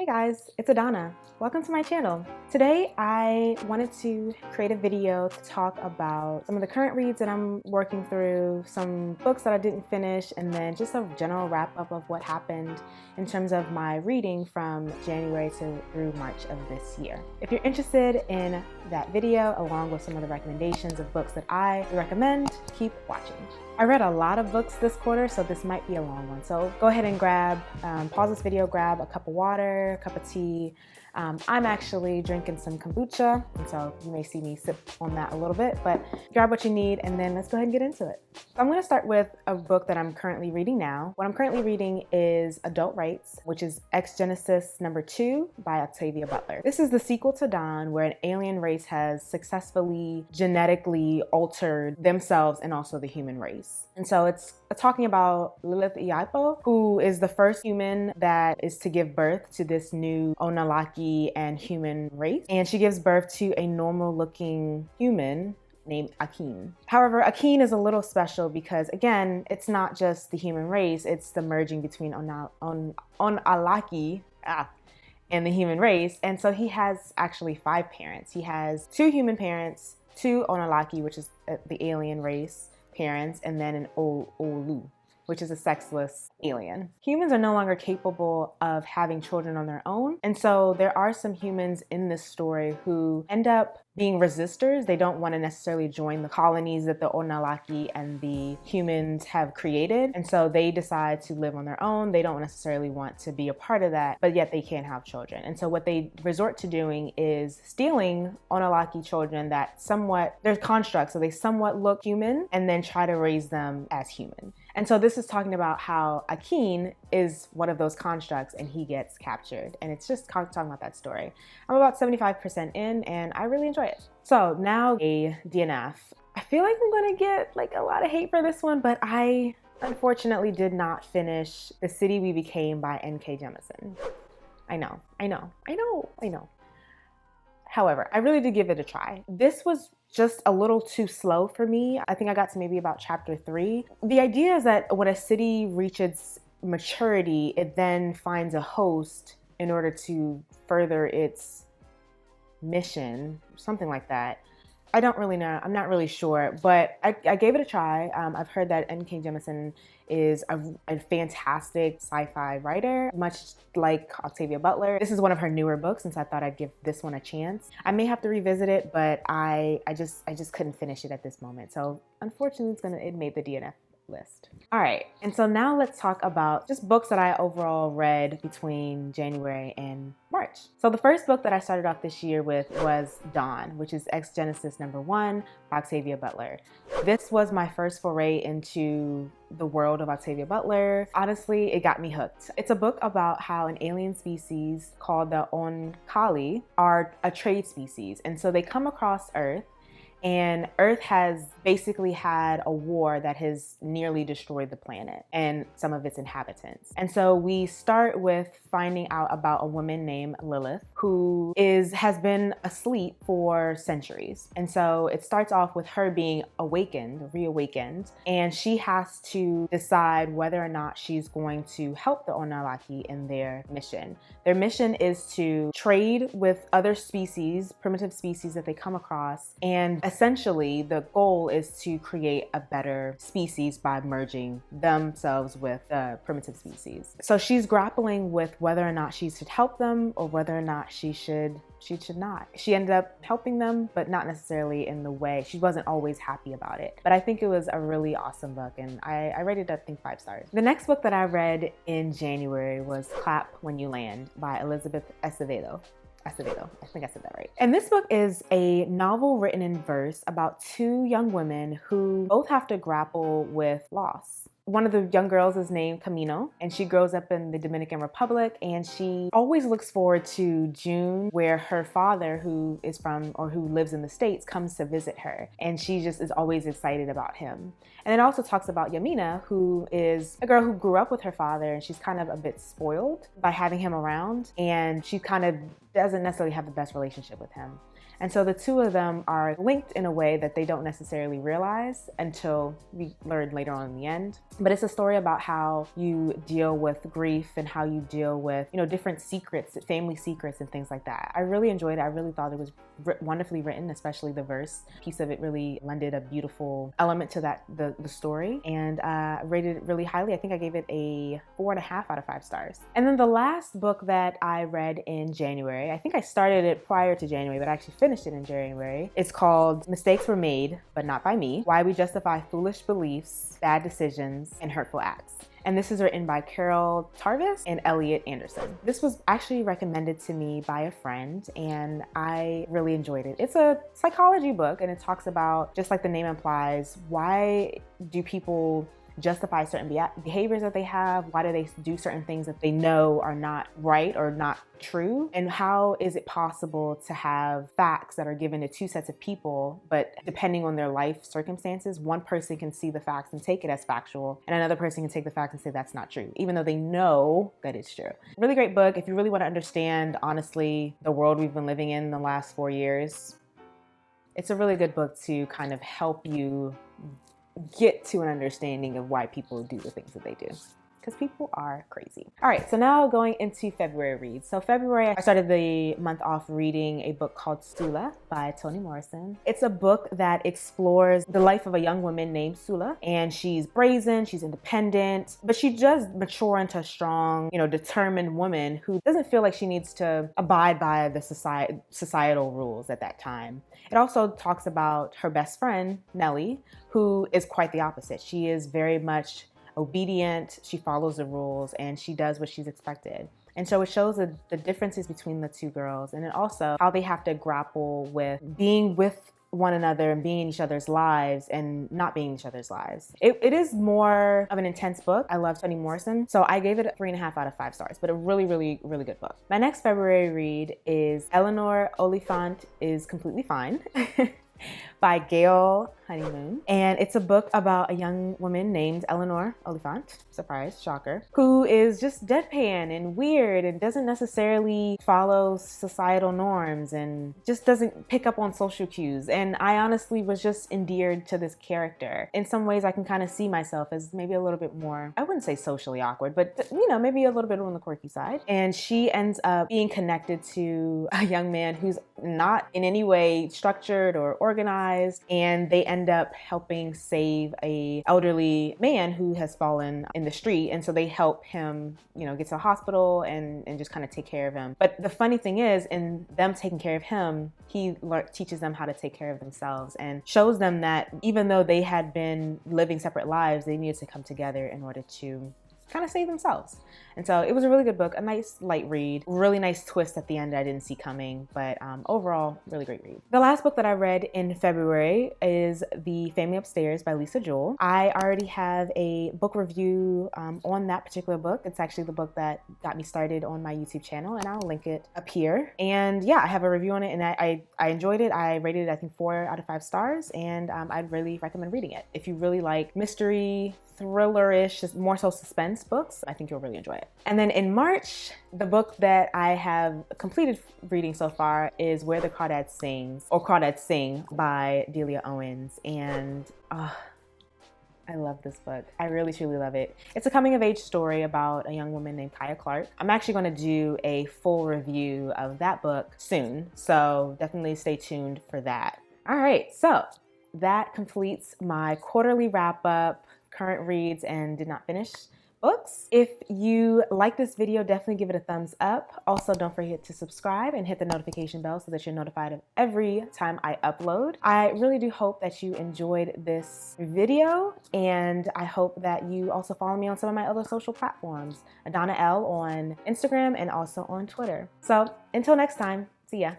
Hey guys, it's Adanna. Welcome to my channel. Today I wanted to create a video to talk about some of the current reads that I'm working through, some books that I didn't finish, and then just a general wrap up of what happened in terms of my reading from January through March of this year. If you're interested in that video, along with some of the recommendations of books that I recommend, keep watching. I read a lot of books this quarter, so this might be a long one. So go ahead and pause this video, grab a cup of water, a cup of tea. I'm actually drinking some kombucha, and so you may see me sip on that a little bit, but grab what you need and then let's go ahead and get into it. So I'm gonna start with a book that I'm currently reading now. What I'm currently reading is Adult Rights, which is Ex Genesis #2 by Octavia Butler. This is the sequel to Dawn, where an alien race has successfully genetically altered themselves and also the human race. And so it's talking about Lilith Iaipo, who is the first human that is to give birth to this new Onalaki and human race. And she gives birth to a normal looking human named Akin. However, Akin is a little special because, again, it's not just the human race, it's the merging between Onalaki and the human race. And so he has actually 5 parents. He has 2 human parents, 2 Onalaki, which is the alien race parents, and then an Olu, which is a sexless alien. Humans are no longer capable of having children on their own. And so there are some humans in this story who end up being resistors. They don't want to necessarily join the colonies that the Onalaki and the humans have created. And so they decide to live on their own. They don't necessarily want to be a part of that, but yet they can't have children. And so what they resort to doing is stealing Onalaki children that they're constructs, so they somewhat look human, and then try to raise them as human. And so this is talking about how Akin is one of those constructs and he gets captured. And it's just talking about that story. I'm about 75% in and I really enjoy it. So now a DNF. I feel like I'm gonna get like a lot of hate for this one, but I unfortunately did not finish The City We Became by N.K. Jemisin. I know. However, I really did give it a try. This was just a little too slow for me. I think I got to maybe about chapter 3. The idea is that when a city reaches maturity, it then finds a host in order to further its mission, something like that. I don't really know. I'm not really sure, but I gave it a try. I've heard that N.K. Jemisin is a fantastic sci-fi writer, much like Octavia Butler. This is one of her newer books, and so I thought I'd give this one a chance. I may have to revisit it, but I just couldn't finish it at this moment. So unfortunately, it made the DNF list. All right, and so now let's talk about just books that I overall read between January and March. So the first book that I started off this year with was Dawn, which is Ex Genesis #1 by Octavia Butler. This was my first foray into the world of Octavia Butler. Honestly, it got me hooked. It's a book about how an alien species called the Onkali are a trade species, and so they come across Earth. And Earth has basically had a war that has nearly destroyed the planet and some of its inhabitants. And so we start with finding out about a woman named Lilith who has been asleep for centuries. And so it starts off with her being reawakened, and she has to decide whether or not she's going to help the Onalaki in their mission. Their mission is to trade with other species, primitive species that they come across, and essentially, the goal is to create a better species by merging themselves with the primitive species. So she's grappling with whether or not she should help them or whether or not she should not. She ended up helping them, but not necessarily in the way. She wasn't always happy about it. But I think it was a really awesome book, and I rated it, I think, 5 stars. The next book that I read in January was Clap When You Land by Elizabeth Acevedo. I think I said that right. And this book is a novel written in verse about 2 young women who both have to grapple with loss. One of the young girls is named Camino, and she grows up in the Dominican Republic, and she always looks forward to June, where her father, who lives in the States, comes to visit her, and she just is always excited about him. And it also talks about Yamina, who is a girl who grew up with her father, and she's kind of a bit spoiled by having him around, and she kind of doesn't necessarily have the best relationship with him. And so the two of them are linked in a way that they don't necessarily realize until we learn later on in the end. But it's a story about how you deal with grief and how you deal with, you know, different secrets, family secrets and things like that. I really enjoyed it. I really thought it was wonderfully written, especially the verse piece of it really lended a beautiful element to the story, and I rated it really highly. I think I gave it a 4.5 out of 5 stars. And then the last book that I read in January, I think I started it prior to January, but I actually finished it in January. It's called Mistakes Were Made, But Not By Me: Why We Justify Foolish Beliefs, Bad Decisions, and Hurtful Acts. And this is written by Carol Tarvis and Elliot Anderson. This was actually recommended to me by a friend, and I really enjoyed it. It's a psychology book, and it talks about, just like the name implies, why do people justify certain behaviors that they have? Why do they do certain things that they know are not right or not true? And how is it possible to have facts that are given to two sets of people, but depending on their life circumstances, one person can see the facts and take it as factual, and another person can take the facts and say that's not true, even though they know that it's true. Really great book. If you really want to understand, honestly, the world we've been living in the last 4 years, it's a really good book to kind of help you get to an understanding of why people do the things that they do, because people are crazy. All right, so now going into February reads. So February, I started the month off reading a book called Stoola by Toni Morrison. It's a book that explores the life of a young woman named Stoola, and she's brazen, she's independent, but she does mature into a strong, you know, determined woman who doesn't feel like she needs to abide by the societal rules at that time. It also talks about her best friend, Nellie, who is quite the opposite. She is very much obedient, she follows the rules, and she does what she's expected. And so it shows the differences between the two girls, and then also how they have to grapple with being with one another and being in each other's lives and not being in each other's lives. It is more of an intense book. I love Toni Morrison, so I gave it a 3.5 out of 5 stars, but a really, really, really good book. My next February read is Eleanor Oliphant is Completely Fine by Gail Honeymoon. And it's a book about a young woman named Eleanor Oliphant, surprise, shocker, who is just deadpan and weird and doesn't necessarily follow societal norms and just doesn't pick up on social cues. And I honestly was just endeared to this character. In some ways, I can kind of see myself as maybe a little bit more, I wouldn't say socially awkward, but you know, maybe a little bit on the quirky side. And she ends up being connected to a young man who's not in any way structured or organized, and they end up helping save a elderly man who has fallen in the street. And so they help him, you know, get to the hospital and just kind of take care of him. But the funny thing is, in them taking care of him, he teaches them how to take care of themselves and shows them that even though they had been living separate lives, they needed to come together in order to kind of save themselves. And so it was a really good book, a nice light read, really nice twist at the end I didn't see coming, but overall, really great read. The last book that I read in February is The Family Upstairs by Lisa Jewell. I already have a book review on that particular book. It's actually the book that got me started on my YouTube channel, and I'll link it up here. And yeah, I have a review on it, and I enjoyed it. I rated it, I think, 4 out of 5 stars, and I'd really recommend reading it. If you really like mystery, thriller-ish, more so suspense books, I think you'll really enjoy it. And then in March, the book that I have completed reading so far is Where the Crawdad Sings, or Crawdads Sing by Delia Owens. And I love this book. I really, truly love it. It's a coming-of-age story about a young woman named Kaya Clark. I'm actually going to do a full review of that book soon, so definitely stay tuned for that. All right, so that completes my quarterly wrap-up, current reads, and did not finish books. If you like this video, definitely give it a thumbs up. Also, don't forget to subscribe and hit the notification bell so that you're notified of every time I upload. I really do hope that you enjoyed this video, and I hope that you also follow me on some of my other social platforms, Adanna L on Instagram and also on Twitter. So until next time, see ya.